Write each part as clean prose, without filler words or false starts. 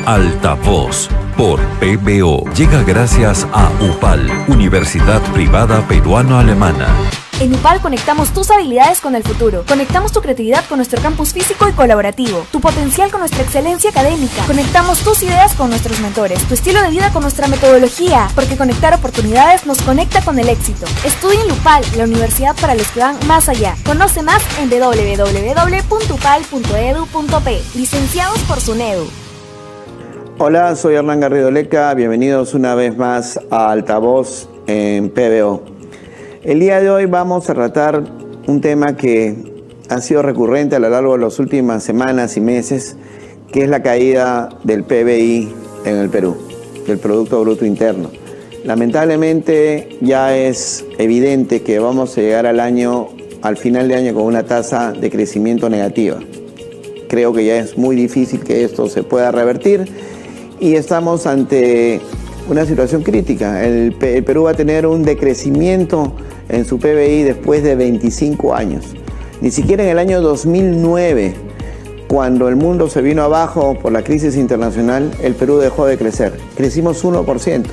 Altavoz por PBO. Llega gracias a UPAL, Universidad Privada Peruano-Alemana. En UPAL conectamos tus habilidades con el futuro. Conectamos tu creatividad con nuestro campus físico y colaborativo. Tu potencial con nuestra excelencia académica. Conectamos tus ideas con nuestros mentores. Tu estilo de vida con nuestra metodología. Porque conectar oportunidades nos conecta con el éxito. Estudia en UPAL, la universidad para los que van más allá. Conoce más en www.upal.edu.p. Licenciados por SUNEDU. Hola, soy Hernán Garrido Leca. Bienvenidos una vez más a Altavoz en PBO. El día de hoy vamos a tratar un tema que ha sido recurrente a lo largo de las últimas semanas y meses, que es la caída del PBI en el Perú, del Producto Bruto Interno. Lamentablemente ya es evidente que vamos a llegar al final de año con una tasa de crecimiento negativa. Creo que ya es muy difícil que esto se pueda revertir y estamos ante una situación crítica. El Perú va a tener un decrecimiento en su PBI después de 25 años. Ni siquiera en el año 2009, cuando el mundo se vino abajo por la crisis internacional, el Perú dejó de crecer. Crecimos 1%.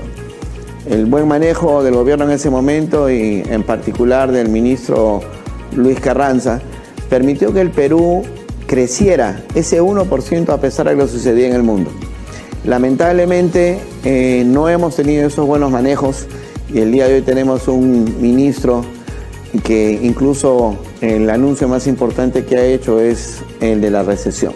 El buen manejo del gobierno en ese momento y en particular del ministro Luis Carranza permitió que el Perú creciera ese 1% a pesar de lo que sucedía en el mundo. Lamentablemente no hemos tenido esos buenos manejos y el día de hoy tenemos un ministro que incluso el anuncio más importante que ha hecho es el de la recesión.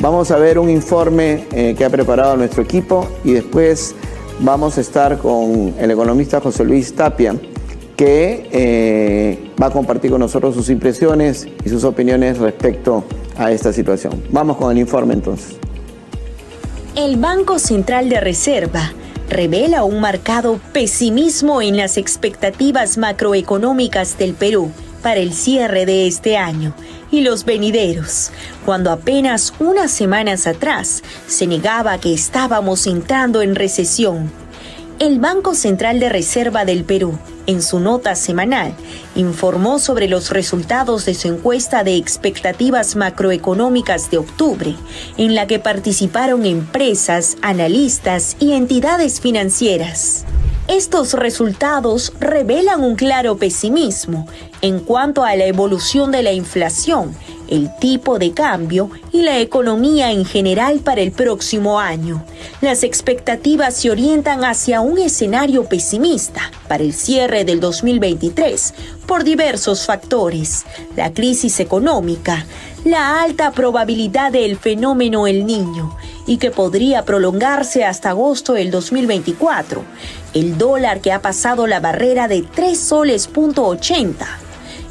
Vamos a ver un informe que ha preparado nuestro equipo y después vamos a estar con el economista José Luis Tapia, que va a compartir con nosotros sus impresiones y sus opiniones respecto a esta situación. Vamos con el informe entonces. El Banco Central de Reserva revela un marcado pesimismo en las expectativas macroeconómicas del Perú para el cierre de este año y los venideros, cuando apenas unas semanas atrás se negaba que estábamos entrando en recesión. El Banco Central de Reserva del Perú, en su nota semanal, informó sobre los resultados de su encuesta de expectativas macroeconómicas de octubre, en la que participaron empresas, analistas y entidades financieras. Estos resultados revelan un claro pesimismo en cuanto a la evolución de la inflación, el tipo de cambio y la economía en general para el próximo año. Las expectativas se orientan hacia un escenario pesimista para el cierre del 2023 por diversos factores: la crisis económica, la alta probabilidad del fenómeno El Niño y que podría prolongarse hasta agosto del 2024, el dólar que ha pasado la barrera de 3 soles.80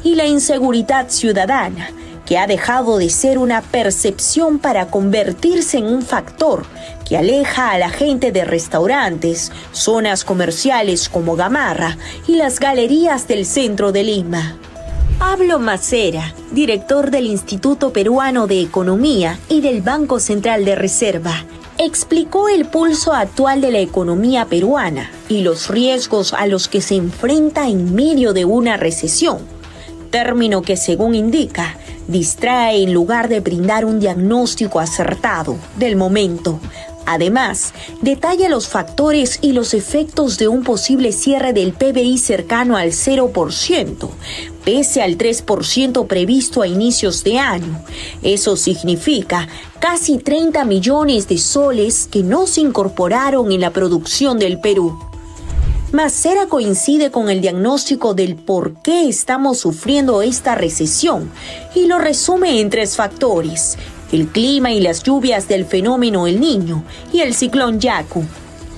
y la inseguridad ciudadana, que ha dejado de ser una percepción para convertirse en un factor que aleja a la gente de restaurantes, zonas comerciales como Gamarra y las galerías del centro de Lima. Pablo Macera, director del Instituto Peruano de Economía y del Banco Central de Reserva, explicó el pulso actual de la economía peruana y los riesgos a los que se enfrenta en medio de una recesión, término que, según indica, distrae en lugar de brindar un diagnóstico acertado del momento. Además, detalla los factores y los efectos de un posible cierre del PBI cercano al 0%, pese al 3% previsto a inicios de año. Eso significa casi 30 millones de soles que no se incorporaron en la producción del Perú. Macera coincide con el diagnóstico del por qué estamos sufriendo esta recesión y lo resume en 3 factores: el clima y las lluvias del fenómeno El Niño y el ciclón Yaku,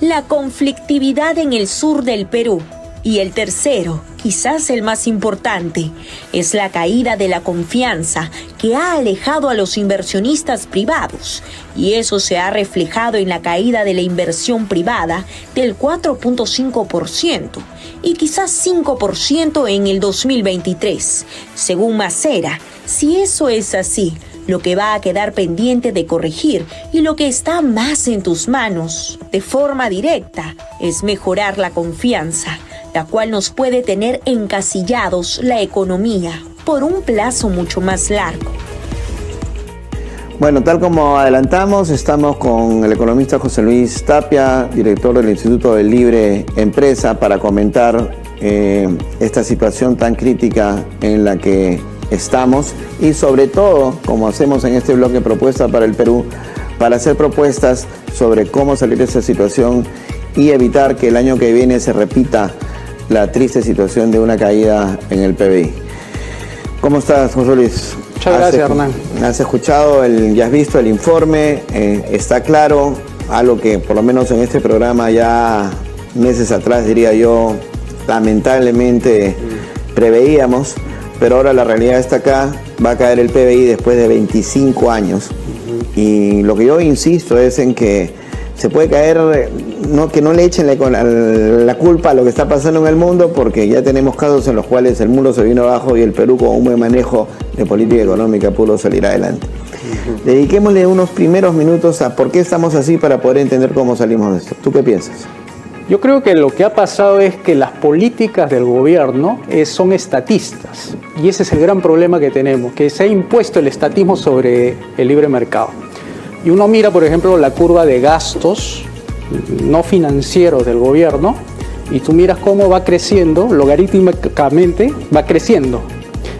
la conflictividad en el sur del Perú y el tercero, quizás el más importante, es la caída de la confianza que ha alejado a los inversionistas privados, y eso se ha reflejado en la caída de la inversión privada del 4.5% y quizás 5% en el 2023. Según Macera, si eso es así, lo que va a quedar pendiente de corregir y lo que está más en tus manos, de forma directa, es mejorar la confianza, la cual nos puede tener encasillados la economía por un plazo mucho más largo. Bueno, tal como adelantamos, estamos con el economista José Luis Tapia, director del Instituto de Libre Empresa, para comentar esta situación tan crítica en la que estamos y sobre todo, como hacemos en este bloque Propuesta para el Perú, para hacer propuestas sobre cómo salir de esta situación y evitar que el año que viene se repita la triste situación de una caída en el PBI. ¿Cómo estás, José Luis? Muchas gracias, Hernán. Has escuchado, ya has visto el informe, está claro, algo que por lo menos en este programa ya meses atrás, diría yo, lamentablemente preveíamos, pero ahora la realidad está acá, va a caer el PBI después de 25 años. Y lo que yo insisto es en que se puede caer, que no le echen la culpa a lo que está pasando en el mundo, porque ya tenemos casos en los cuales el mundo se vino abajo y el Perú, con un buen manejo de política económica, pudo salir adelante. Dediquémosle unos primeros minutos a por qué estamos así para poder entender cómo salimos de esto. ¿Tú qué piensas? Yo creo que lo que ha pasado es que las políticas del gobierno son estatistas, y ese es el gran problema que tenemos, que se ha impuesto el estatismo sobre el libre mercado. Y uno mira, por ejemplo, la curva de gastos no financieros del gobierno, y tú miras cómo va creciendo, logarítmicamente va creciendo,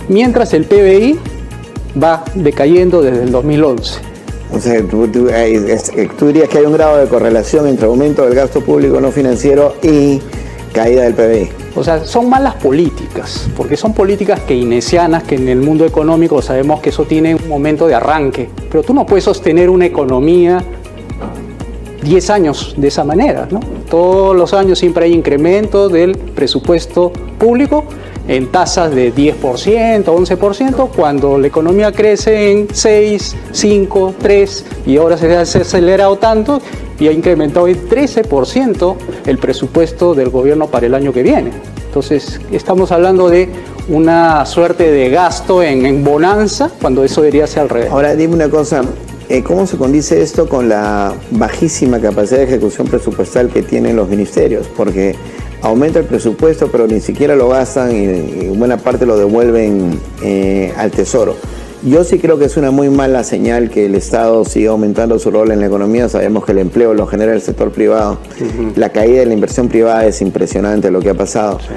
mientras el PBI va decayendo desde el 2011. O sea, tú dirías que hay un grado de correlación entre aumento del gasto público no financiero y caída del PBI. O sea, son malas políticas, porque son políticas keynesianas, que en el mundo económico sabemos que eso tiene un momento de arranque, pero tú no puedes sostener una economía 10 años de esa manera, ¿no? Todos los años siempre hay incrementos del presupuesto público en tasas de 10%, 11%, cuando la economía crece en 6, 5, 3, y ahora se ha acelerado tanto y ha incrementado en 13% el presupuesto del gobierno para el año que viene. Entonces, estamos hablando de una suerte de gasto en bonanza, cuando eso debería ser al revés. Ahora, dime una cosa, ¿cómo se condice esto con la bajísima capacidad de ejecución presupuestal que tienen los ministerios? Porque aumenta el presupuesto, pero ni siquiera lo gastan y buena parte lo devuelven al Tesoro. Yo sí creo que es una muy mala señal que el Estado siga aumentando su rol en la economía. Sabemos que el empleo lo genera el sector privado. La caída de la inversión privada es impresionante lo que ha pasado. Sí.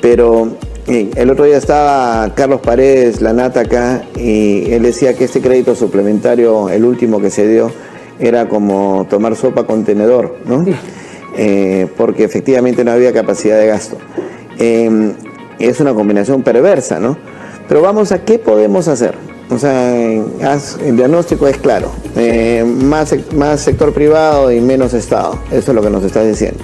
Pero el otro día estaba Carlos Paredes, la nata acá, y él decía que este crédito suplementario, el último que se dio, era como tomar sopa con tenedor, ¿no? Porque efectivamente no había capacidad de gasto. Es una combinación perversa, ¿no? Pero vamos a qué podemos hacer. O sea, el diagnóstico es claro. Más sector privado y menos Estado. Eso es lo que nos estás diciendo.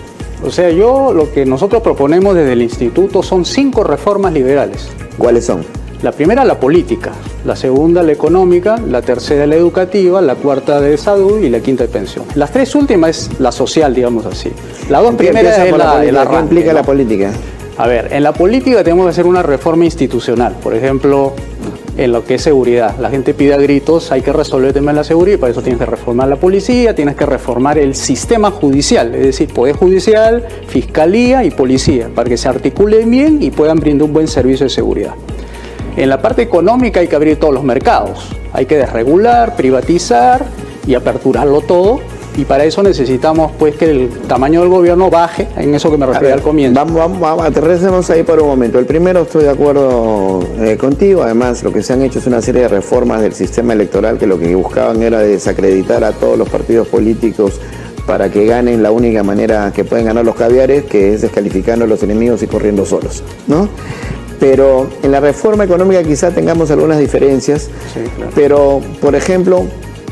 O sea, lo que nosotros proponemos desde el Instituto son 5 reformas liberales. ¿Cuáles son? La primera, la política. La segunda, la económica. La tercera, la educativa. La cuarta, de salud. Y la quinta, de pensión. Las 3 últimas es la social, digamos así. Las 2 primeras es el arranque. ¿Qué implica la política? A ver, en la política tenemos que hacer una reforma institucional. Por ejemplo, en lo que es seguridad. La gente pide a gritos, hay que resolver el tema de la seguridad, y para eso tienes que reformar la policía, tienes que reformar el sistema judicial, es decir, Poder Judicial, Fiscalía y Policía, para que se articulen bien y puedan brindar un buen servicio de seguridad. En la parte económica hay que abrir todos los mercados, hay que desregular, privatizar y aperturarlo todo. Y para eso necesitamos pues que el tamaño del gobierno baje, en eso que me refería al comienzo. Vamos, aterricemos ahí por un momento. El primero, estoy de acuerdo contigo. Además, lo que se han hecho es una serie de reformas del sistema electoral que lo que buscaban era desacreditar a todos los partidos políticos para que ganen la única manera que pueden ganar los caviares, que es descalificando a los enemigos y corriendo solos, ¿no? Pero en la reforma económica quizá tengamos algunas diferencias, sí, claro. Pero, por ejemplo,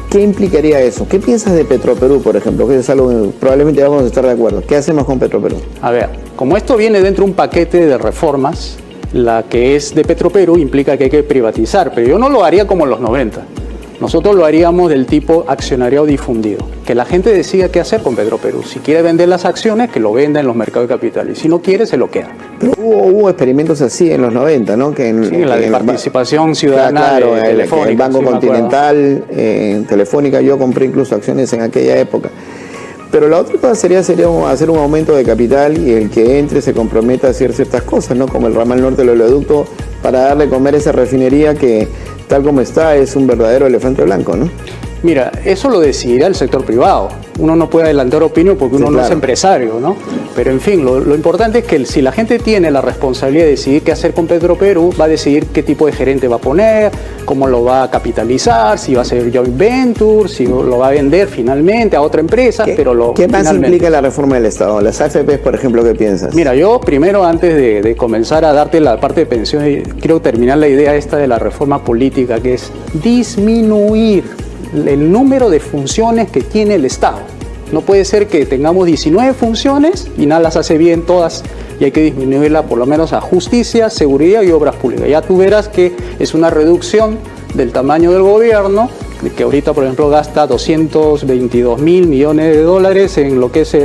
¿qué implicaría eso? ¿Qué piensas de Petroperú, por ejemplo? Que es algo que probablemente vamos a estar de acuerdo. ¿Qué hacemos con Petroperú? A ver, como esto viene dentro de un paquete de reformas, la que es de Petroperú implica que hay que privatizar, pero yo no lo haría como en los 90. Nosotros lo haríamos del tipo accionariado difundido, que la gente decida qué hacer con Petroperú. Si quiere vender las acciones, que lo venda en los mercados de capitales. Si no quiere, se lo queda. Pero hubo experimentos así en los 90, ¿no? La de participación ciudadana, claro, de Telefónica. El Banco Continental, Telefónica, yo compré incluso acciones en aquella época. Pero la otra cosa sería hacer un aumento de capital y el que entre se comprometa a hacer ciertas cosas, ¿no? Como el ramal norte del oleoducto, para darle comer esa refinería que tal como está, es un verdadero elefante blanco, ¿no? Mira, eso lo decidirá el sector privado. Uno no puede adelantar opinión porque uno no es empresario, ¿no? Pero en fin, lo importante es que si la gente tiene la responsabilidad de decidir qué hacer con Petroperú, va a decidir qué tipo de gerente va a poner, cómo lo va a capitalizar, si va a ser joint venture, si lo va a vender finalmente a otra empresa. ¿Qué más implica la reforma del Estado? Las AFPs, por ejemplo, ¿qué piensas? Mira, yo primero, antes de comenzar a darte la parte de pensiones, quiero terminar la idea esta de la reforma política, que es disminuir el número de funciones que tiene el Estado. No puede ser que tengamos 19 funciones y nada las hace bien todas, y hay que disminuirla por lo menos a justicia, seguridad y obras públicas. Ya tú verás que es una reducción del tamaño del gobierno, que ahorita, por ejemplo, gasta 222 mil millones de dólares en lo que es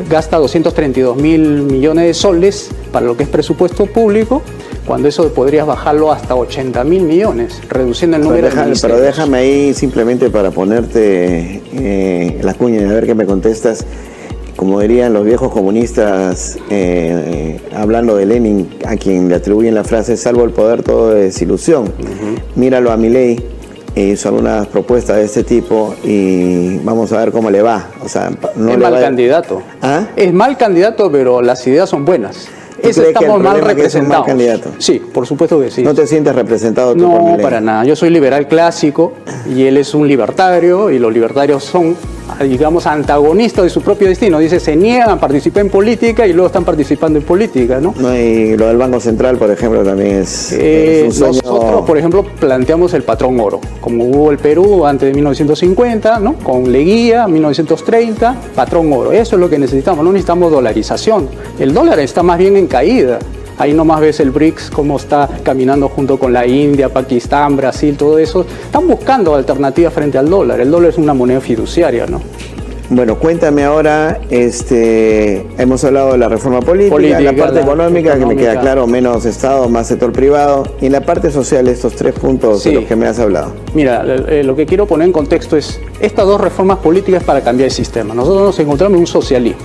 gasta 232 mil millones de soles para lo que es presupuesto público, cuando eso podrías bajarlo hasta 80 mil millones, reduciendo el número de ministerios. Pero déjame ahí simplemente para ponerte la cuña y a ver qué me contestas. Como dirían los viejos comunistas, hablando de Lenin, a quien le atribuyen la frase, salvo el poder todo es ilusión. Míralo a Milei, hizo algunas propuestas de este tipo y vamos a ver cómo le va. O sea, no es mal candidato. ¿Ah? Es mal candidato, pero las ideas son buenas. Estamos mal representados. Sí, por supuesto que sí. ¿No te sientes representado tú por No, Milei? para nada. Yo soy liberal clásico y él es un libertario, y los libertarios son, digamos, antagonistas de su propio destino. Dice, se niegan a participar en política y luego están participando en política, ¿no? No, y lo del Banco Central, por ejemplo, también es un sueño. Nosotros, por ejemplo, planteamos el patrón oro, como hubo el Perú antes de 1950, ¿no? Con Leguía, 1930, patrón oro. Eso es lo que necesitamos, no necesitamos dolarización. El dólar está más bien en caída. Ahí nomás ves el BRICS, cómo está caminando junto con la India, Pakistán, Brasil, todo eso. Están buscando alternativas frente al dólar. El dólar es una moneda fiduciaria, ¿no? Bueno, cuéntame ahora, hemos hablado de la reforma política, la parte económica, que me queda claro, menos Estado, más sector privado, y en la parte social, estos 3 puntos de los que me has hablado. Mira, lo que quiero poner en contexto es, estas 2 reformas políticas para cambiar el sistema. Nosotros nos encontramos en un socialismo.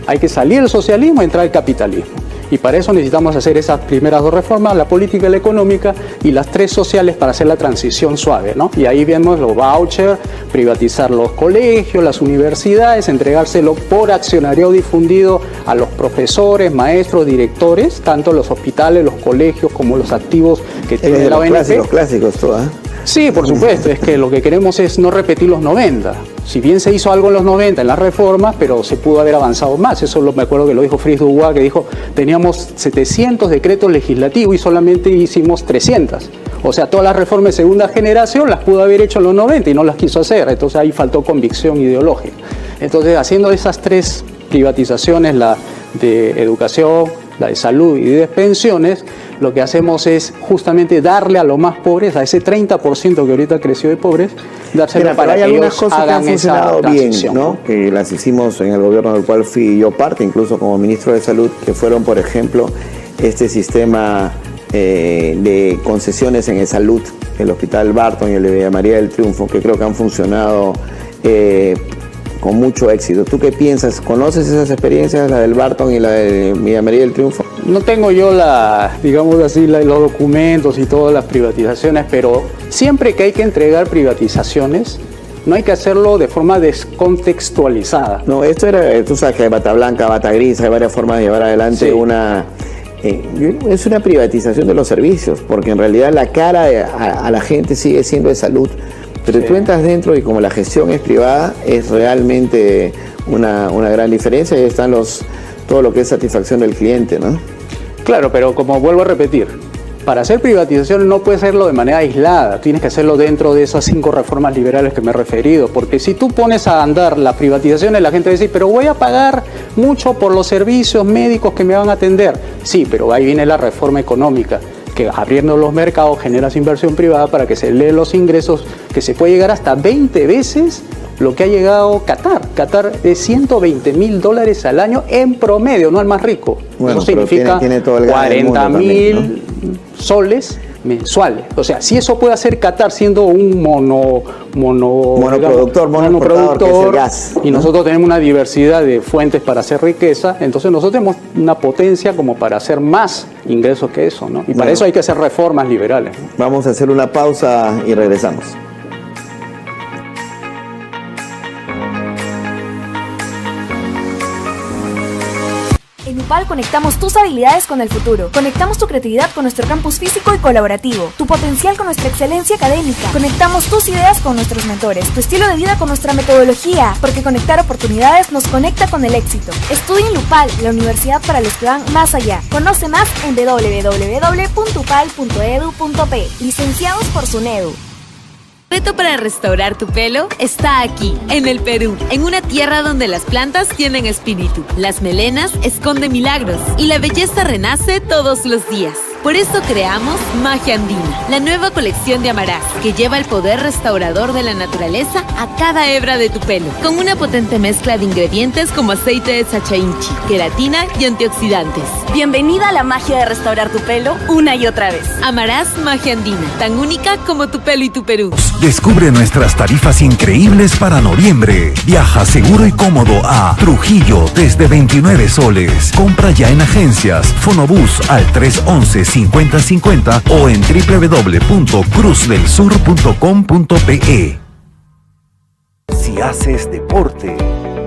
Hay que salir del socialismo y entrar al capitalismo. Y para eso necesitamos hacer esas primeras 2 reformas, la política y la económica, y las 3 sociales para hacer la transición suave, ¿no? Y ahí vemos los vouchers, privatizar los colegios, las universidades, entregárselo por accionariado difundido a los profesores, maestros, directores, tanto los hospitales, los colegios, como los activos que tiene la ONP. Los clásicos, todo, ¿eh? Sí, por supuesto, es que lo que queremos es no repetir los 90. Si bien se hizo algo en los 90 en las reformas, pero se pudo haber avanzado más. Eso me acuerdo que lo dijo Fritz Dubois, que dijo, teníamos 700 decretos legislativos y solamente hicimos 300. O sea, todas las reformas de segunda generación las pudo haber hecho en los 90 y no las quiso hacer. Entonces ahí faltó convicción ideológica. Entonces, haciendo esas 3 privatizaciones, la de educación, la de salud y de pensiones, lo que hacemos es justamente darle a los más pobres, a ese 30% que ahorita creció de pobres, dárselo para que ellos hagan esa transición, ¿no? Que las hicimos en el gobierno del cual fui yo parte, incluso como ministro de Salud, que fueron, por ejemplo, este sistema de concesiones en el salud, el Hospital Barton y el de Villa María del Triunfo, que creo que han funcionado con mucho éxito. ¿Tú qué piensas? ¿Conoces esas experiencias, la del Barton y la de Villa María del Triunfo? No tengo yo digamos así, los documentos y todas las privatizaciones, pero siempre que hay que entregar privatizaciones, no hay que hacerlo de forma descontextualizada. No, esto era, tú sabes que hay bata blanca, bata gris, hay varias formas de llevar adelante es una privatización de los servicios, porque en realidad la cara a la gente sigue siendo de salud. Pero tú entras dentro y como la gestión es privada, es realmente una gran diferencia y están todo lo que es satisfacción del cliente, ¿no? Claro, pero como vuelvo a repetir, para hacer privatización no puedes hacerlo de manera aislada, tienes que hacerlo dentro de esas 5 reformas liberales que me he referido, porque si tú pones a andar las privatizaciones, la gente va a decir, pero voy a pagar mucho por los servicios médicos que me van a atender. Sí, pero ahí viene la reforma económica, que abriendo los mercados generas inversión privada para que se leen los ingresos, que se puede llegar hasta 20 veces lo que ha llegado Qatar. Qatar es $120.000 al año en promedio, no al más rico. Bueno, eso significa tiene todo el 40.000 soles mensuales. O sea, si eso puede hacer Qatar siendo un monoproductor, que es el gas, ¿no? Y nosotros tenemos una diversidad de fuentes para hacer riqueza, entonces nosotros tenemos una potencia como para hacer más ingresos que eso, ¿no? Y para eso hay que hacer reformas liberales, ¿no? Vamos a hacer una pausa y regresamos. En UPAL conectamos tus habilidades con el futuro. Conectamos tu creatividad con nuestro campus físico y colaborativo. Tu potencial con nuestra excelencia académica. Conectamos tus ideas con nuestros mentores. Tu estilo de vida con nuestra metodología. Porque conectar oportunidades nos conecta con el éxito. Estudia en UPAL, la universidad para los que van más allá. Conoce más en www.upal.edu.p. Licenciados por SUNEDU. El reto para restaurar tu pelo está aquí, en el Perú, en una tierra donde las plantas tienen espíritu, las melenas esconden milagros y la belleza renace todos los días. Por eso creamos Magia Andina, la nueva colección de Amarás, que lleva el poder restaurador de la naturaleza a cada hebra de tu pelo, con una potente mezcla de ingredientes como aceite de sachainchi, queratina y antioxidantes. Bienvenida a la magia de restaurar tu pelo una y otra vez. Amarás Magia Andina, tan única como tu pelo y tu Perú. Descubre nuestras tarifas increíbles para noviembre. Viaja seguro y cómodo a Trujillo desde 29 soles. Compra ya en agencias, Fonobús al 311-5050 o en www.cruzdelsur.com.pe. Si haces deporte,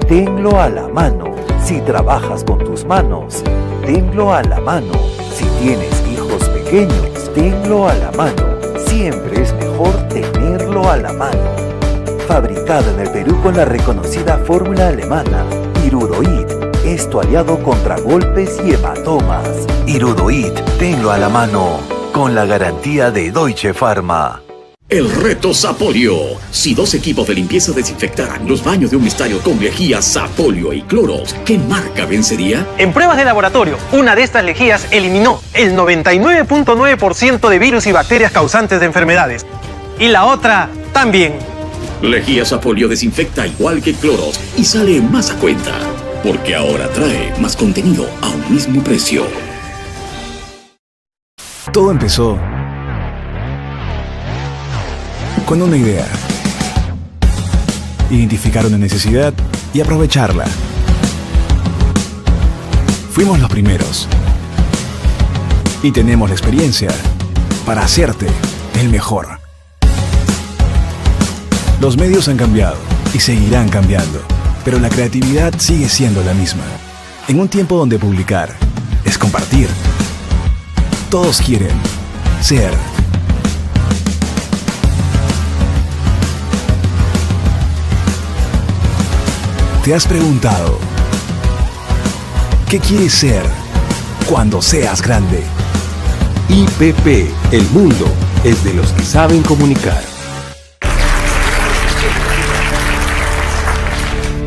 tenlo a la mano. Si trabajas con tus manos, tenlo a la mano. Si tienes hijos pequeños, tenlo a la mano. Siempre es mejor tenerlo a la mano. Fabricado en el Perú con la reconocida fórmula alemana, Irudoid es tu aliado contra golpes y hematomas. Irudoid, tenlo a la mano, con la garantía de Deutsche Pharma. El reto Sapolio. Si 2 equipos de limpieza desinfectaran los baños de un estadio con lejía, Sapolio y Clorox, ¿qué marca vencería? En pruebas de laboratorio, una de estas lejías eliminó el 99.9% de virus y bacterias causantes de enfermedades. Y la otra también. Lejía Sapolio desinfecta igual que Clorox y sale más a cuenta, porque ahora trae más contenido a un mismo precio. Todo empezó con una idea. Identificar una necesidad y aprovecharla. Fuimos los primeros. Y tenemos la experiencia para hacerte el mejor. Los medios han cambiado y seguirán cambiando, pero la creatividad sigue siendo la misma. En un tiempo donde publicar es compartir, todos quieren ser. ¿Te has preguntado qué quieres ser cuando seas grande? IPP, el mundo es de los que saben comunicar.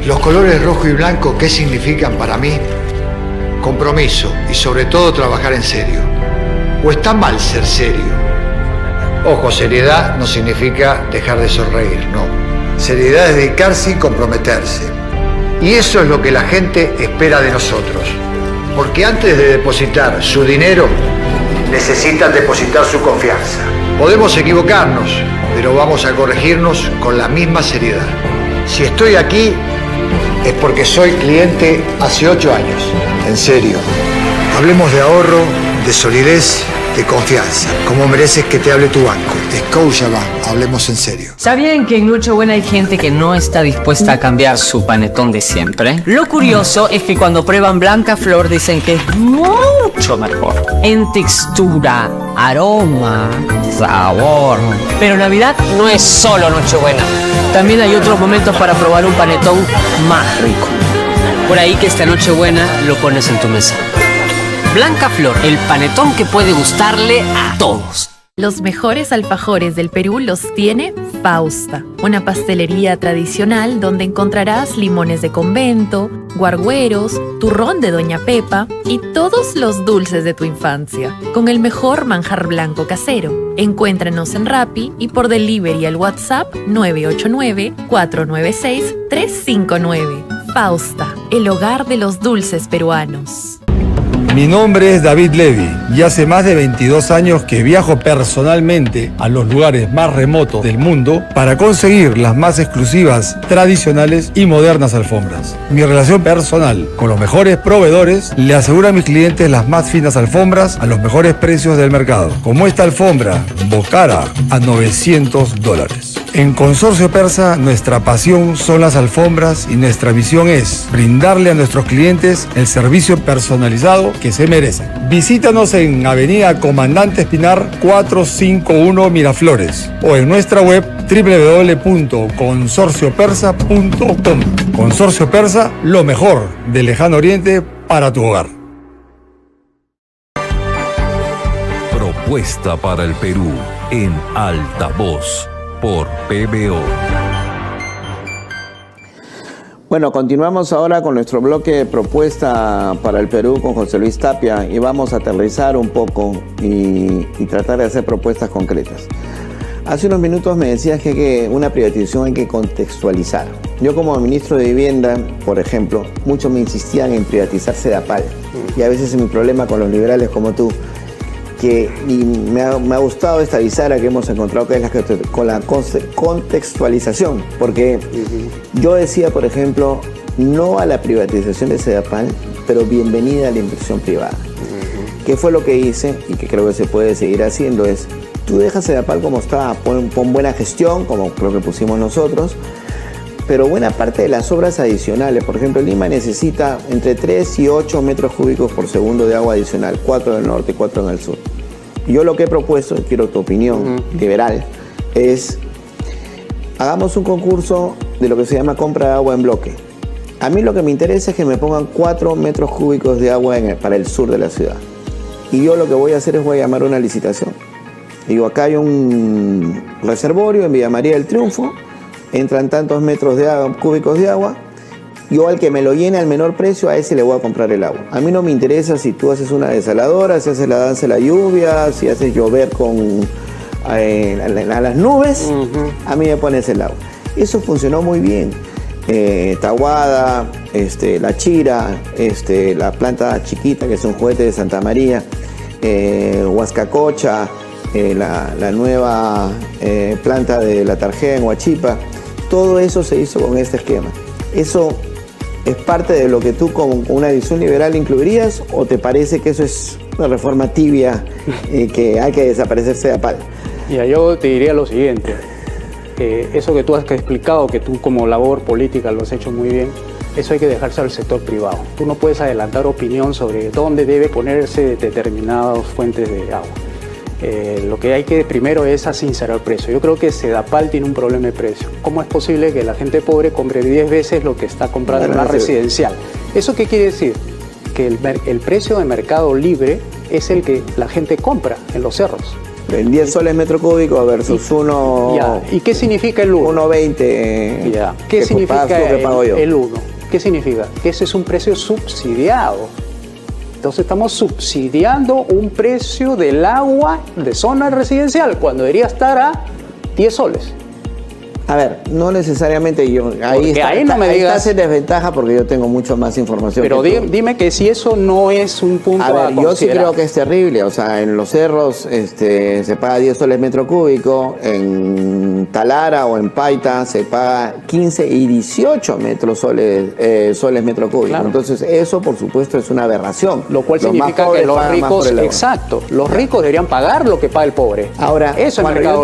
Los colores rojo y blanco, ¿qué significan para mí? Compromiso y sobre todo trabajar en serio. ¿O está mal ser serio? Ojo, seriedad no significa dejar de sonreír, no. Seriedad es dedicarse y comprometerse. Y eso es lo que la gente espera de nosotros. Porque antes de depositar su dinero, necesitan depositar su confianza. Podemos equivocarnos, pero vamos a corregirnos con la misma seriedad. Si estoy aquí, es porque soy cliente hace 8 años. En serio. Hablemos de ahorro, de solidez, de confianza. Como mereces que te hable tu banco. Scotiabank, hablemos en serio. ¿Sabían que en Nochebuena hay gente que no está dispuesta a cambiar su panetón de siempre? Lo curioso es que cuando prueban Blanca Flor dicen que es mucho mejor en textura, aroma, sabor. Pero Navidad no es solo Nochebuena. También hay otros momentos para probar un panetón más rico. Por ahí que esta Nochebuena lo pones en tu mesa. Blanca Flor, el panetón que puede gustarle a todos. Los mejores alfajores del Perú los tiene Fausta, una pastelería tradicional donde encontrarás limones de convento, guargueros, turrón de Doña Pepa y todos los dulces de tu infancia, con el mejor manjar blanco casero. Encuéntranos en Rappi y por delivery al WhatsApp 989-496-359. Fausta, el hogar de los dulces peruanos. Mi nombre es David Levy y hace más de 22 años que viajo personalmente a los lugares más remotos del mundo para conseguir las más exclusivas, tradicionales y modernas alfombras. Mi relación personal con los mejores proveedores le asegura a mis clientes las más finas alfombras a los mejores precios del mercado, como esta alfombra Bocara a $900. En Consorcio Persa, nuestra pasión son las alfombras y nuestra misión es brindarle a nuestros clientes el servicio personalizado que se merecen. Visítanos en Avenida Comandante Espinar 451 Miraflores o en nuestra web www.consorciopersa.com. Consorcio Persa, lo mejor del Lejano Oriente para tu hogar. Propuesta para el Perú en Altavoz por PBO. Bueno, continuamos ahora con nuestro bloque de propuesta para el Perú con José Luis Tapia y vamos a aterrizar un poco y tratar de hacer propuestas concretas. Hace unos minutos me decías que una privatización hay que contextualizar. Yo como ministro de Vivienda, por ejemplo, muchos me insistían en privatizar Sedapal y a veces es mi problema con los liberales como tú. Y me ha gustado esta bisagra que hemos encontrado, que es con la contextualización, porque yo decía, por ejemplo, no a la privatización de Sedapal, pero bienvenida a la inversión privada. ¿Qué fue lo que hice? Y que creo que se puede seguir haciendo es, tú dejas Sedapal como está, pon buena gestión, como creo que pusimos nosotros, pero buena parte de las obras adicionales, por ejemplo, Lima necesita entre 3 y 8 metros cúbicos por segundo de agua adicional, 4 en el norte y 4 en el sur. Y yo lo que he propuesto, y quiero tu opinión liberal, es hagamos un concurso de lo que se llama compra de agua en bloque. A mí lo que me interesa es que me pongan 4 metros cúbicos de agua para el sur de la ciudad. Y yo lo que voy a hacer es voy a llamar una licitación. Digo, acá hay un reservorio en Villa María del Triunfo, entran tantos metros cúbicos de agua, yo al que me lo llene al menor precio, a ese le voy a comprar el agua. A mí no me interesa si tú haces una desaladora, si haces la danza de la lluvia, si haces llover a las nubes, a mí me pones el agua. Eso funcionó muy bien. Tahuada, La Chira, la planta chiquita que es un juguete de Santa María, Huascacocha, la nueva planta de La Tarjea en Huachipa, todo eso se hizo con este esquema. ¿Eso es parte de lo que tú con una visión liberal incluirías o te parece que eso es una reforma tibia que hay que desaparecer Sedapal? Ya, yo te diría lo siguiente, eso que tú has explicado, que tú como labor política lo has hecho muy bien, eso hay que dejarse al sector privado. Tú no puedes adelantar opinión sobre dónde debe ponerse determinadas fuentes de agua. Lo que hay que primero es sincerar el precio. Yo creo que Sedapal tiene un problema de precio. ¿Cómo es posible que la gente pobre compre 10 veces lo que está comprando en una residencial? ¿Eso qué quiere decir? Que el precio de mercado libre es el que la gente compra en los cerros. En 10 soles metro cúbico versus uno... ¿Y qué significa el 1? 1.20. ¿Qué significa el 1? ¿Qué significa? Que ese es un precio subsidiado. Entonces estamos subsidiando un precio del agua de zona residencial cuando debería estar a 10 soles. A ver, no necesariamente yo. Ahí estás en desventaja porque yo tengo mucho más información. Pero dime que si eso no es un punto a ver, yo sí creo que es terrible. O sea, en los cerros se paga 10 soles metro cúbico, en Talara o en Paita se paga 15 y 18 soles metro cúbico. Claro. Entonces eso, por supuesto, es una aberración. Lo cual significa que los ricos, los ricos deberían pagar lo que paga el pobre. Ahora, eso cuando yo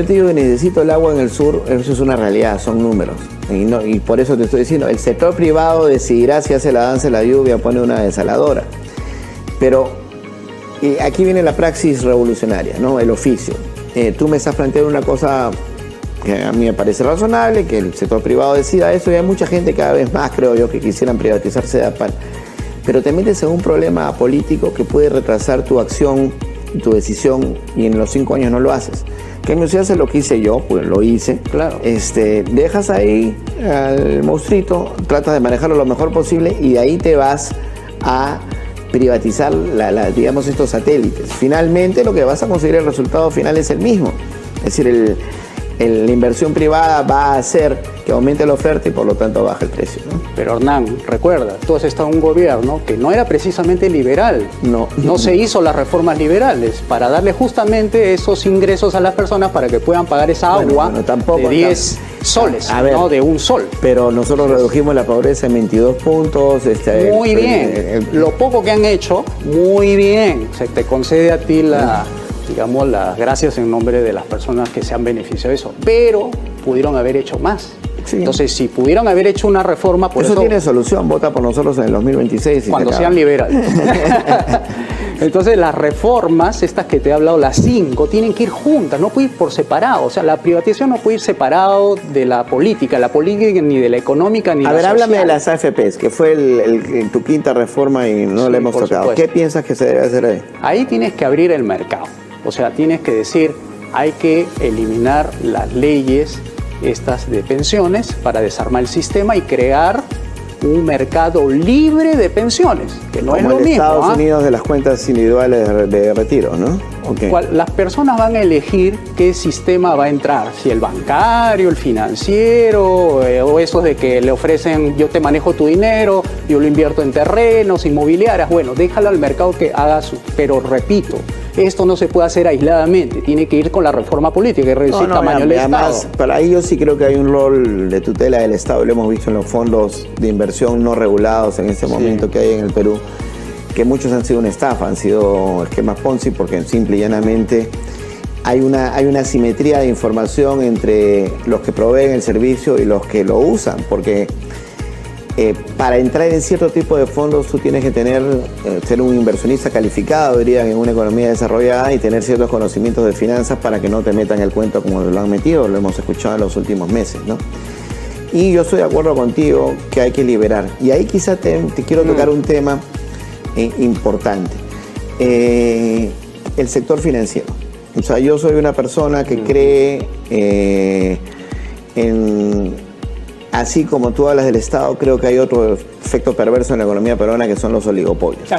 te digo que necesito el agua en el sur, eso es una realidad, son números. Y por eso te estoy diciendo, el sector privado decidirá si hace la danza de la lluvia o pone una desaladora. Pero aquí viene la praxis revolucionaria, ¿no? El oficio. Tú me estás planteando una cosa que a mí me parece razonable, que el sector privado decida eso, y hay mucha gente cada vez más, creo yo, que quisieran privatizar Sedapal. Pero te metes en un problema político que puede retrasar tu acción, tu decisión, y en los 5 años no lo haces. Que si haces lo que hice yo, pues lo hice. Claro. Dejas ahí al monstruito, tratas de manejarlo lo mejor posible y de ahí te vas a privatizar digamos estos satélites. Finalmente lo que vas a conseguir, el resultado final es el mismo. Es decir, la inversión privada va a hacer que aumente la oferta y por lo tanto baje el precio, ¿no? Pero Hernán, recuerda, tú has estado en un gobierno que no era precisamente liberal. No se hizo las reformas liberales para darle justamente esos ingresos a las personas para que puedan pagar esa agua de 10 soles, no de un sol. Pero nosotros redujimos la pobreza en 22 puntos. Muy bien. Lo poco que han hecho, muy bien. Se te concede a ti digamos, las gracias en nombre de las personas que se han beneficiado de eso. Pero pudieron haber hecho más. Sí. Entonces, si pudieron haber hecho una reforma... Eso tiene solución, vota por nosotros en el 2026. Cuando sean liberales. Entonces, las reformas, estas que te he hablado, las 5, tienen que ir juntas, no puede ir por separado. O sea, la privatización no puede ir separado de la política ni de la económica, ni de la social. Háblame de las AFPs, que fue tu quinta reforma y no la hemos tocado. Supuesto. ¿Qué piensas que se debe hacer ahí? Ahí tienes que abrir el mercado. O sea, tienes que decir, hay que eliminar las leyes estas de pensiones para desarmar el sistema y crear un mercado libre de pensiones, que no es lo mismo. Como en Estados Unidos de las cuentas individuales de retiro, ¿no? Okay. Las personas van a elegir qué sistema va a entrar, si el bancario, el financiero, o esos de que le ofrecen, yo te manejo tu dinero, yo lo invierto en terrenos, inmobiliarias. Bueno, déjalo al mercado que haga pero repito, esto no se puede hacer aisladamente, tiene que ir con la reforma política y reducir el tamaño del Estado. Además, para ello sí creo que hay un rol de tutela del Estado, lo hemos visto en los fondos de inversión no regulados en este momento que hay en el Perú, que muchos han sido una estafa, han sido esquemas Ponzi, porque simple y llanamente hay una asimetría de información entre los que proveen el servicio y los que lo usan, porque para entrar en cierto tipo de fondos tú tienes que ser un inversionista calificado, dirían, en una economía desarrollada y tener ciertos conocimientos de finanzas para que no te metan el cuento como lo han metido, lo hemos escuchado en los últimos meses, ¿no? Y yo estoy de acuerdo contigo que hay que liberar. Y ahí quizá te quiero tocar un tema importante. El sector financiero. O sea, yo soy una persona que cree así como tú hablas del Estado, creo que hay otro efecto perverso en la economía peruana que son los oligopolios, ¿no?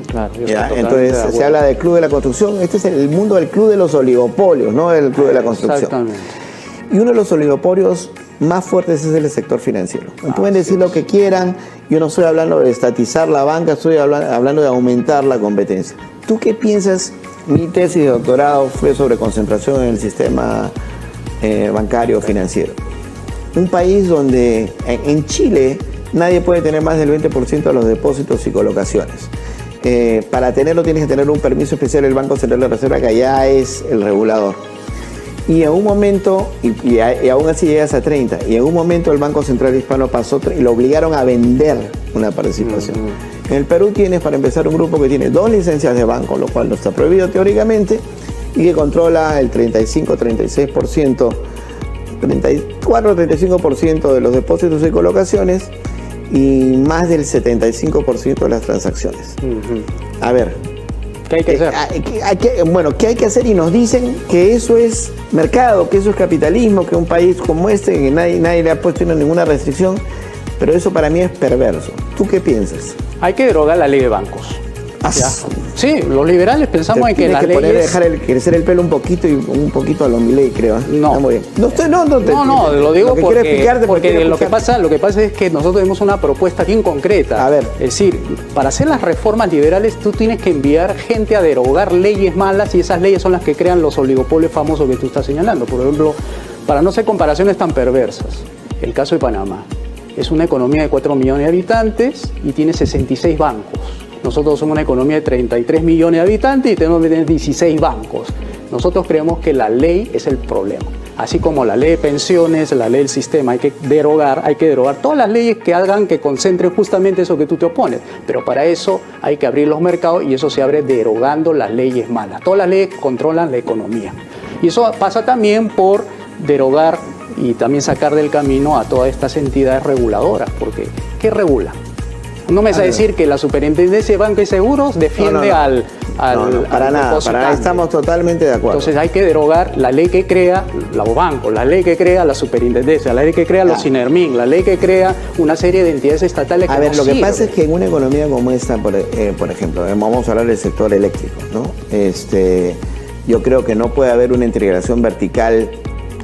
Claro, entonces se habla del club de la construcción. Este es el mundo del club de los oligopolios, no el club de la construcción. Exactamente. Y uno de los oligopolios más fuertes es el sector financiero. Pueden decir lo que quieran, yo no estoy hablando de estatizar la banca, estoy hablando de aumentar la competencia. ¿Tú qué piensas? Mi tesis de doctorado fue sobre concentración en el sistema bancario financiero. Un país donde en Chile nadie puede tener más del 20% de los depósitos y colocaciones. Para tenerlo tienes que tener un permiso especial del Banco Central de Reserva, que allá es el regulador. Y en un momento, y aún así llegas a 30, y en un momento el Banco Central Hispano pasó y lo obligaron a vender una participación. En el Perú tienes, para empezar, un grupo que tiene 2 licencias de banco, lo cual no está prohibido teóricamente, y que controla el 35-36%, 34-35% de los depósitos y colocaciones y más del 75% de las transacciones. A ver, ¿qué hay que hacer? ¿Qué hay que hacer? Y nos dicen que eso es mercado, que eso es capitalismo, que un país como este, que nadie le ha puesto ninguna restricción, pero eso para mí es perverso. ¿Tú qué piensas? Hay que derogar la ley de bancos. Sí, los liberales pensamos en que las leyes... dejar crecer el pelo un poquito y un poquito a lo Milei, creo. No. Está muy bien. Lo digo porque lo que pasa es que nosotros tenemos una propuesta bien concreta. A ver. Es decir, para hacer las reformas liberales tú tienes que enviar gente a derogar leyes malas, y esas leyes son las que crean los oligopolios famosos que tú estás señalando. Por ejemplo, para no hacer comparaciones tan perversas, el caso de Panamá. Es una economía de 4 millones de habitantes y tiene 66 bancos. Nosotros somos una economía de 33 millones de habitantes y tenemos que tener 16 bancos. Nosotros creemos que la ley es el problema. Así como la ley de pensiones, la ley del sistema, hay que derogar todas las leyes que hagan que concentren justamente eso que tú te opones. Pero para eso hay que abrir los mercados, y eso se abre derogando las leyes malas. Todas las leyes controlan la economía. Y eso pasa también por derogar y también sacar del camino a todas estas entidades reguladoras. Porque, ¿qué regula? No me vas a decir que la Superintendencia de Banca y Seguros defiende para nada, estamos totalmente de acuerdo. Entonces hay que derogar la ley que crea los bancos, la ley que crea la Superintendencia, la ley que crea los Sinermin, la ley que crea una serie de entidades estatales que lo que pasa es que en una economía como esta, por ejemplo, vamos a hablar del sector eléctrico, ¿no? Yo creo que no puede haber una integración vertical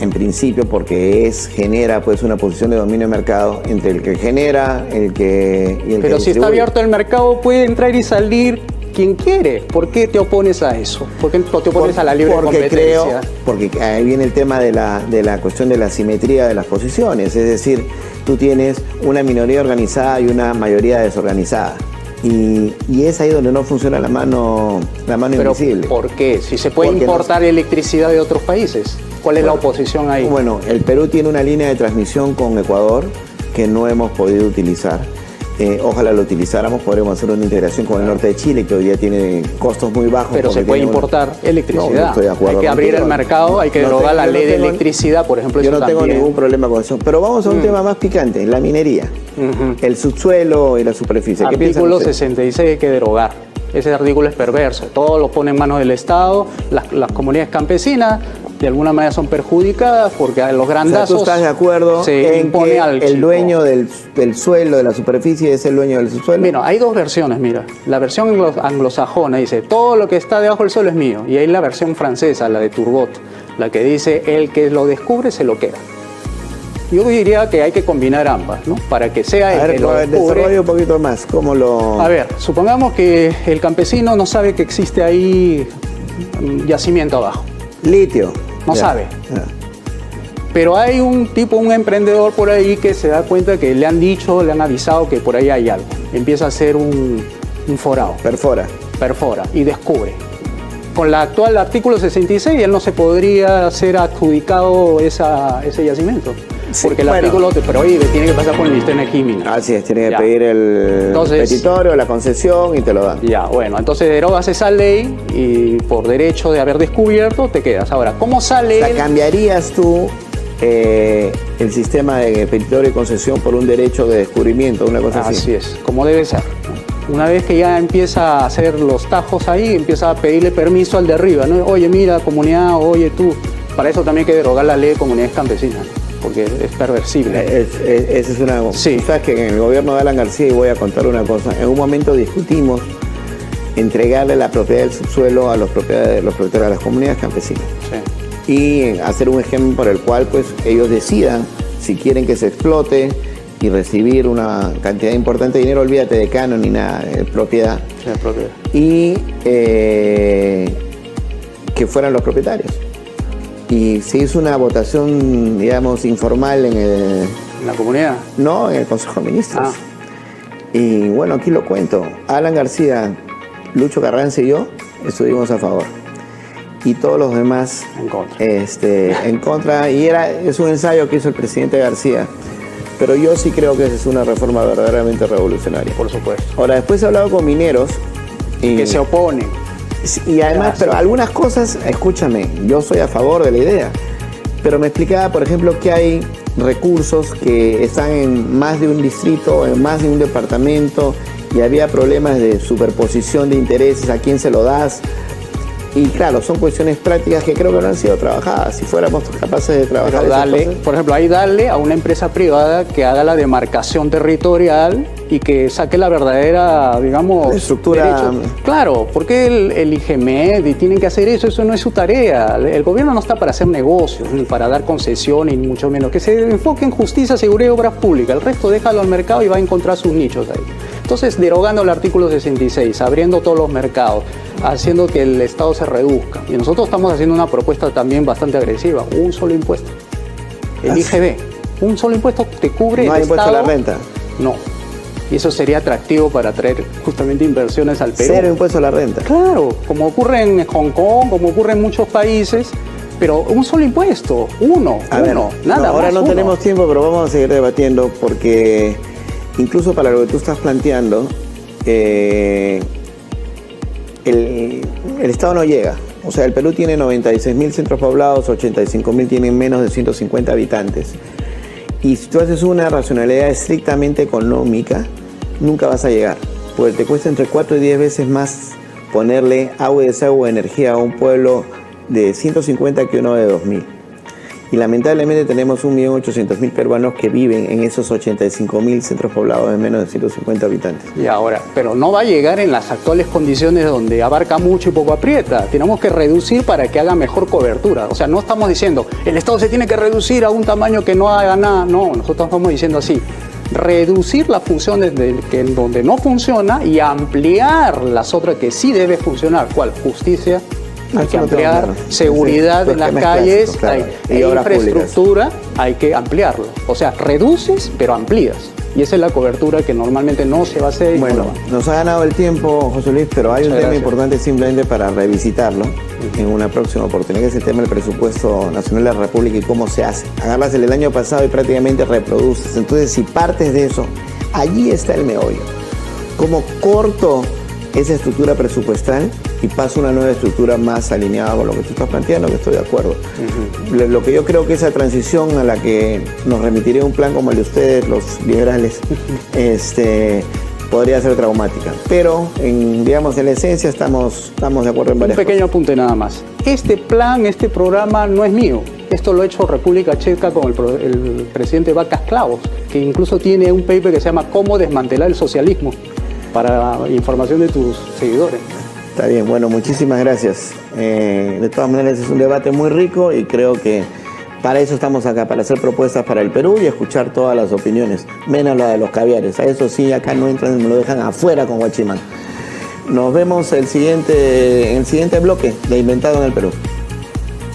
en principio, porque genera pues una posición de dominio de mercado entre el que genera, el que y el Pero que si está abierto el mercado, puede entrar y salir quien quiere. ¿Por qué te opones a eso? ¿Por qué te opones a la libre competencia? Porque ahí viene el tema de la cuestión de la simetría de las posiciones. Es decir, tú tienes una minoría organizada y una mayoría desorganizada. Y es ahí donde no funciona la mano invisible. ¿Por qué? Si se puede importar electricidad de otros países, ¿cuál es la oposición ahí? Bueno, el Perú tiene una línea de transmisión con Ecuador que no hemos podido utilizar. Ojalá lo utilizáramos, podríamos hacer una integración con el norte de Chile, que hoy día tiene costos muy bajos. Pero se puede importar electricidad. No estoy de acuerdo. Hay que abrir el mercado, hay que derogar la ley de electricidad, por ejemplo. Yo no tengo ningún problema con eso. Pero vamos a un tema más picante, la minería. El subsuelo y la superficie. Artículo 66 hay que derogar. Ese artículo es perverso. Todo lo pone en manos del Estado. Las comunidades campesinas de alguna manera son perjudicadas porque a los grandazos. ¿Tú estás de acuerdo en que el dueño del suelo, de la superficie, es el dueño del subsuelo? Bueno, hay dos versiones, mira. La versión anglosajona dice, todo lo que está debajo del suelo es mío. Y hay la versión francesa, la de Turgot, la que dice, el que lo descubre se lo queda. Yo diría que hay que combinar ambas, ¿no? Para que sea el que lo descubre. Desarrolla un poquito más, ¿cómo lo...? A ver, supongamos que el campesino no sabe que existe ahí yacimiento abajo. Litio. No sabe. Pero hay un emprendedor por ahí que se da cuenta que le han dicho, le han avisado que por ahí hay algo. Empieza a hacer un forado. Perfora y descubre. Con la actual artículo 66 él no se podría ser adjudicado ese yacimiento. Sí, porque el artículo te prohíbe, tiene que pasar por el Ministerio de Química. Así es, tiene que pedir el petitorio, la concesión y te lo dan. Ya, bueno, entonces derogas esa ley y por derecho de haber descubierto te quedas. Ahora, ¿cómo sale? O sea, ¿cambiarías tú el sistema de petitorio y concesión por un derecho de descubrimiento, una cosa así? Así es, como debe ser. Una vez que ya empieza a hacer los tajos ahí, empieza a pedirle permiso al de arriba, ¿no? Oye, mira, comunidad, oye tú. Para eso también hay que derogar la ley de comunidades campesinas, porque es perversible. Esa es una... Sí. Tú sabes que en el gobierno de Alan García, y voy a contar una cosa, en un momento discutimos entregarle la propiedad del subsuelo a los propietarios de las comunidades campesinas. Sí. Y hacer un esquema por el cual pues ellos decidan si quieren que se explote y recibir una cantidad importante de dinero, olvídate de canon ni nada, propiedad. Sí, propiedad. Y que fueran los propietarios. Y se hizo una votación, digamos, informal ¿En la comunidad? No, en el Consejo de Ministros. Y bueno, aquí lo cuento. Alan García, Lucho Carranza y yo estuvimos a favor. Y todos los demás en contra. En contra. Y es un ensayo que hizo el presidente García. Pero yo sí creo que es una reforma verdaderamente revolucionaria. Por supuesto. Ahora, después he hablado con mineros. Que se oponen. Y además, pero algunas cosas, escúchame, yo soy a favor de la idea. Pero me explicaba, por ejemplo, que hay recursos que están en más de un distrito, en más de un departamento, y había problemas de superposición de intereses, a quién se lo das. Y claro, son cuestiones prácticas que creo que no han sido trabajadas. Si fuéramos capaces de trabajar esas cosas. Por ejemplo, ahí darle a una empresa privada que haga la demarcación territorial y que saque la verdadera, digamos, la estructura. Claro, porque el IGMED y tienen que hacer eso no es su tarea. El gobierno no está para hacer negocios, ni para dar concesiones, ni mucho menos. Que se enfoque en justicia, seguridad y obras públicas. El resto déjalo al mercado y va a encontrar sus nichos ahí. Entonces, derogando el artículo 66, abriendo todos los mercados, haciendo que el Estado se reduzca. Y nosotros estamos haciendo una propuesta también bastante agresiva, un solo impuesto. El IGB, un solo impuesto te cubre ¿No hay impuesto a la renta? No. Y eso sería atractivo para atraer justamente inversiones al Perú. Cero impuesto a la renta. Claro, como ocurre en Hong Kong, como ocurre en muchos países, pero un solo impuesto, nada ahora más. No tenemos tiempo, pero vamos a seguir debatiendo porque incluso para lo que tú estás planteando, el Estado no llega. O sea, el Perú tiene 96.000 centros poblados, 85.000 tienen menos de 150 habitantes. Y si tú haces una racionalidad estrictamente económica, nunca vas a llegar. Porque te cuesta entre 4 y 10 veces más ponerle agua y desagüe, energía a un pueblo de 150 que uno de 2.000. Y lamentablemente tenemos 1.800.000 peruanos que viven en esos 85.000 centros poblados de menos de 150 habitantes. Y ahora, pero no va a llegar en las actuales condiciones donde abarca mucho y poco aprieta. Tenemos que reducir para que haga mejor cobertura. O sea, no estamos diciendo, el Estado se tiene que reducir a un tamaño que no haga nada. No, nosotros estamos diciendo así. Reducir las funciones donde no funciona y ampliar las otras que sí debe funcionar. ¿Cuál? Justicia. Hay que ampliar seguridad en las calles, hay infraestructura, hay que ampliarlo. O sea, reduces, pero amplías. Y esa es la cobertura que normalmente no se va a hacer. Bueno, nos ha ganado el tiempo, José Luis, pero hay un tema importante simplemente para revisitarlo en una próxima oportunidad, que es el tema del presupuesto nacional de la República y cómo se hace. Agarras el año pasado y prácticamente reproduces. Entonces, si partes de eso, allí está el meollo. Como corto esa estructura presupuestal y paso una nueva estructura más alineada con lo que tú estás planteando, que estoy de acuerdo. Lo que yo creo que esa transición a la que nos remitiría un plan como el de ustedes, los liberales, podría ser traumática. Pero, digamos, en la esencia estamos de acuerdo en varias cosas. Un pequeño apunte nada más. Este plan, este programa no es mío. Esto lo ha hecho República Checa con el presidente Václav Klaus, que incluso tiene un paper que se llama ¿Cómo desmantelar el socialismo?, para información de tus seguidores. Está bien, bueno, muchísimas gracias. De todas maneras es un debate muy rico y creo que para eso estamos acá, para hacer propuestas para el Perú y escuchar todas las opiniones, menos la de los caviares. A eso sí, acá no entran, me lo dejan afuera con Guachimán. Nos vemos en el siguiente bloque de Inventado en el Perú.